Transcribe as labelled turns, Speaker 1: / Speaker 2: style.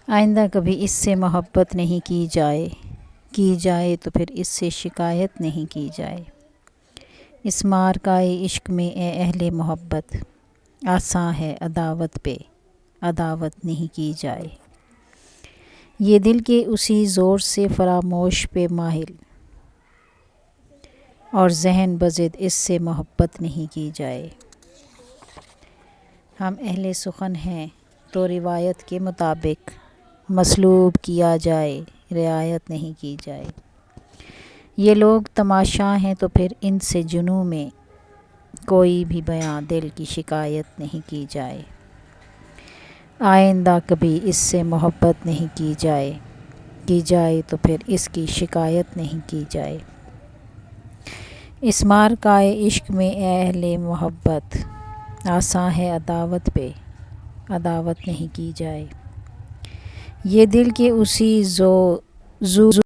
Speaker 1: آئندہ کبھی اس سے محبت نہیں کی جائے تو پھر اس سے شکایت نہیں کی جائے۔ اس مارکائے عشق میں اے اہل محبت، آساں ہے عداوت پہ عداوت نہیں کی جائے۔ یہ دل کے اسی زور سے فراموش پہ مائل، اور ذہن بضد اس سے محبت نہیں کی جائے۔ ہم اہل سخن ہیں تو روایت کے مطابق مسلوب کیا جائے، رعایت نہیں کی جائے۔ یہ لوگ تماشا ہیں تو پھر ان سے جنوں میں کوئی بھی بیاں دل کی شکایت نہیں کی جائے۔ آئندہ کبھی اس سے محبت نہیں کی جائے تو پھر اس کی شکایت نہیں کی جائے۔ اس مارکائے عشق میں اے اہل محبت، آساں ہے عداوت پہ عداوت نہیں کی جائے۔ یہ دل کے اسی زور